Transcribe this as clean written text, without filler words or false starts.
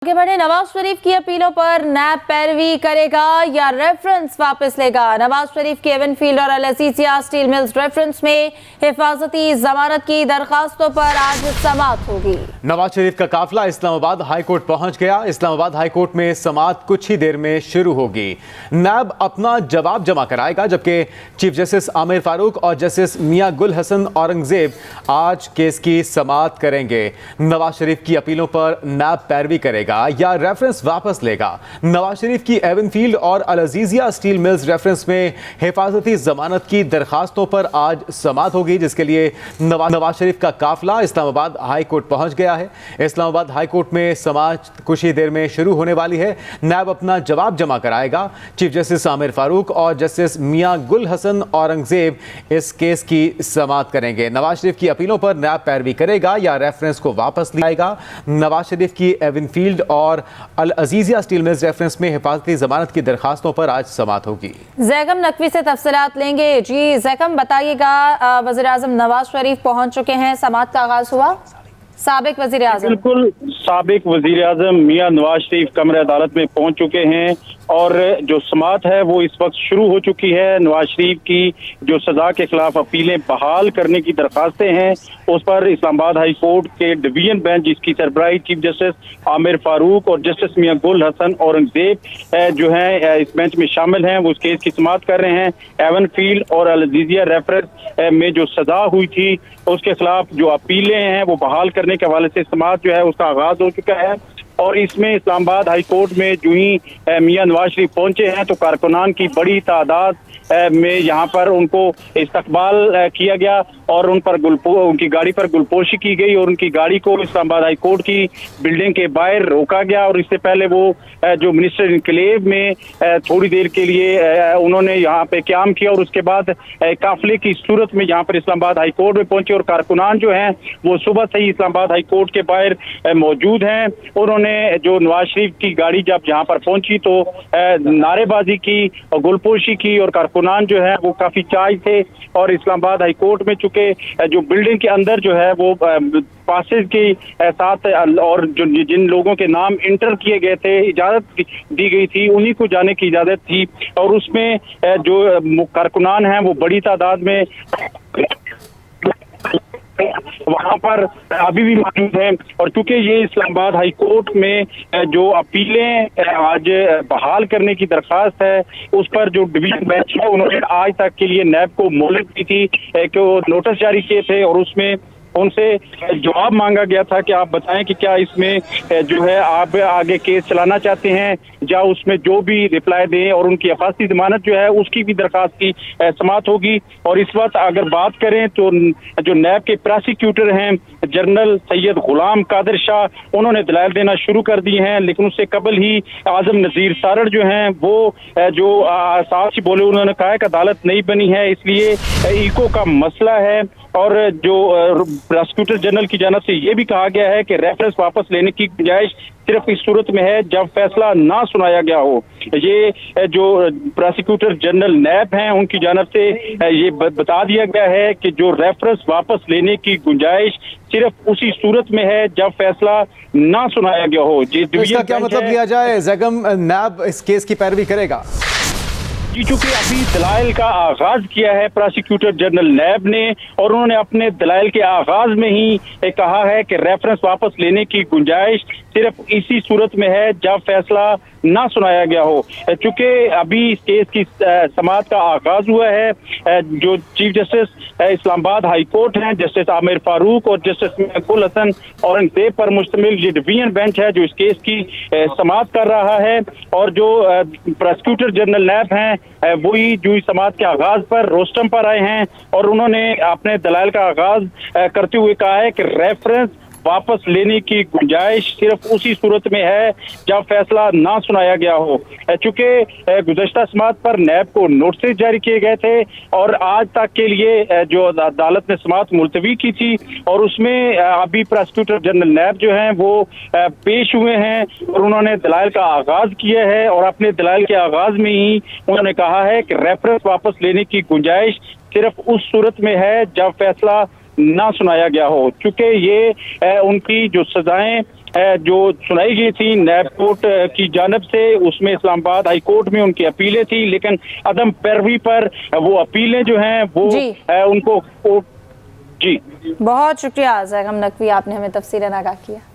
आगे बढ़े, नवाज शरीफ की अपीलों पर नैब पैरवी करेगा या रेफरेंस वापस लेगा। नवाज शरीफ के एवनफील्ड और अल अजीजिया स्टील मिल्स रेफरेंस में हिफाजती जमानत की दरखास्तों पर आज समाअत होगी। नवाज शरीफ का काफिला इस्लामाबाद हाईकोर्ट पहुंच गया। इस्लामाबाद हाईकोर्ट में समाअत कुछ ही देर में शुरू होगी। नैब अपना जवाब जमा कराएगा, जबकि चीफ जस्टिस आमिर फारूक और जस्टिस मियां गुल हसन औरंगजेब आज केस की समाअत करेंगे। नवाज शरीफ की अपीलों पर नैब पैरवी करेगा या रेफरेंस वापस लेगा। नवाज शरीफ की एवनफील्ड और अल अजीजिया स्टील मिल्स रेफरेंस में हिफाजती जमानत की दरखास्तों पर आज समाअत होगी, जिसके लिए नवाज शरीफ का काफिला इस्लामाबाद हाई कोर्ट पहुंच गया है। इस्लामाबाद हाई कोर्ट में समाअत कुछ ही देर में शुरू होने वाली है। नैब अपना जवाब जमा कराएगा। चीफ जस्टिस आमिर फारूक और जस्टिस मियां गुल हसन औरंगजेब इस केस की समाअत करेंगे। नवाज शरीफ की अपीलों पर नैब पैरवी करेगा या रेफरेंस को वापस लियाएगा। नवाज शरीफ की एवनफील्ड और अल अजीजिया स्टील मिल्स रेफरेंस में हिफाजती जमानत की दरखास्तों पर आज समाअत होगी। जैगम नकवी से तफसीलात लेंगे। जी जैगम, बताइएगा, वज़ीर आज़म नवाज शरीफ पहुंच चुके हैं, समाअत का आगाज हुआ। साबिक वज़ीर आज़म, बिल्कुल, साबिक वज़ीर आज़म मियां नवाज शरीफ कमरे अदालत में पहुंच चुके हैं और जो समाअत है वो इस वक्त शुरू हो चुकी है। नवाज शरीफ की जो सजा के खिलाफ अपीलें बहाल करने की दरखास्तें हैं, उस पर इस्लामाबाद हाई कोर्ट के डिवीजन बेंच, जिसकी सरबराही चीफ जस्टिस आमिर फारूक और जस्टिस मियां गुल हसन औरंगजेब जो हैं इस बेंच में शामिल हैं, वो उस केस की समाअत कर रहे हैं। एवनफील्ड और अल अजीजिया रेफरेंस में जो सजा हुई थी उसके खिलाफ जो अपीलें हैं वो बहाल करने के हवाले से समाअत जो है उसका आगाज हो चुका है। और इसमें इस्लामाबाद हाई कोर्ट में जो ही मियां नवाज शरीफ पहुंचे हैं तो कारकुनान की बड़ी तादाद में यहाँ पर उनको इस्तकबाल किया गया और उन पर उनकी गाड़ी पर गुलपोशी की गई और उनकी गाड़ी को इस्लामाबाद हाई कोर्ट की बिल्डिंग के बाहर रोका गया। और इससे पहले वो जो मिनिस्टर इनकलेव में थोड़ी देर के लिए उन्होंने यहाँ पे क्याम किया और उसके बाद काफिले की सूरत में यहाँ पर इस्लामाबाद हाई कोर्ट में पहुंचे और कारकुनान जो हैं वो सुबह से ही इस्लामाबाद हाई कोर्ट के बाहर मौजूद हैं। उन्होंने जो नवाज शरीफ की गाड़ी जब यहाँ पर पहुंची तो नारेबाजी की और गुलपोशी की और कारकुनान जो है वो काफी चाय थे और इस्लामाबाद हाई कोर्ट में चुके जो बिल्डिंग के अंदर जो है वो पासेज के साथ और जो जिन लोगों के नाम इंटर किए गए थे, इजाजत दी गई थी, उन्हीं को जाने की इजाजत थी और उसमें जो कारकुनान हैं वो बड़ी तादाद में वहां पर अभी भी मौजूद हैं। और चूंकि ये इस्लामाबाद हाई कोर्ट में जो अपीलें आज बहाल करने की दरखास्त है उस पर जो डिवीजन बेंच है उन्होंने आज तक के लिए नैब को मोहलत की थी कि वो नोटिस जारी किए थे और उसमें उनसे जवाब मांगा गया था कि आप बताएं कि क्या इसमें जो है आप आगे केस चलाना चाहते हैं या उसमें जो भी रिप्लाई दें और उनकी हिफाजती जमानत जो है उसकी भी दरखास्त की समाअत होगी। और इस वक्त अगर बात करें तो जो नैब के प्रोसिक्यूटर हैं जनरल सैयद गुलाम कादिर शाह, उन्होंने दलाइल देना शुरू कर दिए हैं, लेकिन उससे कबल ही आजम नजीर सारड़ जो हैं वो जो साफ ही बोले, उन्होंने कहा है कि अदालत नहीं बनी है इसलिए इको का मसला है। और जो प्रोसिक्यूटर जनरल की जानब से ये भी कहा गया है कि रेफरेंस वापस लेने की गुंजाइश सिर्फ इस सूरत में है जब फैसला ना सुनाया गया हो। ये जो प्रोसिक्यूटर जनरल नैब हैं उनकी जानब से ये बता दिया गया है कि जो रेफरेंस वापस लेने की गुंजाइश सिर्फ उसी सूरत में है जब फैसला ना सुनाया गया हो। तो इसका क्या मतलब लिया जाए जैगम, नैब इस केस की पैरवी करेगा? जी, चूंकि अभी दलाइल का आगाज किया है प्रोसिक्यूटर जनरल नैब ने और उन्होंने अपने दलाइल के आगाज में ही कहा है कि रेफरेंस वापस लेने की गुंजाइश सिर्फ इसी सूरत में है जब फैसला ना सुनाया गया हो। चूंकि अभी इस केस की समाअत का आगाज हुआ है, जो chief justice Islamabad high court हैं जस्टिस आमिर फारूक और जस्टिस मियां गुल हसन औरंगजेब पर मुश्तमिल ये डिवीजन बेंच है जो इस केस की समाअत कर रहा है। और जो प्रोसिक्यूटर जनरल नैब हैं वही जो इस समाअत के आगाज पर रोस्टम पर आए हैं और उन्होंने अपने दलाइल का आगाज करते हुए कहा है कि रेफरेंस वापस लेने की गुंजाइश सिर्फ उसी सूरत में है जब फैसला ना सुनाया गया हो। चूंकि गुज़श्ता समाअत पर नैब को नोटिस जारी किए गए थे और आज तक के लिए जो अदालत ने समाअत मुलतवी की थी और उसमें अभी प्रोसिक्यूटर जनरल नैब जो हैं वो पेश हुए हैं और उन्होंने दलाइल का आगाज किया है और अपने दलाइल के आगाज में ही उन्होंने कहा है कि रेफरेंस वापस लेने की गुंजाइश सिर्फ उस सूरत में है जब फैसला ना सुनाया गया हो। चूंकि ये उनकी जो सजाएं जो सुनाई गई थी नैब कोर्ट की जानब से, उसमें इस्लामाबाद हाई कोर्ट में उनकी अपीलें थी, लेकिन अदम पैरवी पर वो अपीलें जो हैं वो उनको जी। बहुत शुक्रिया ज़ैगम नकवी, आपने हमें तफसीलन आगाह किया।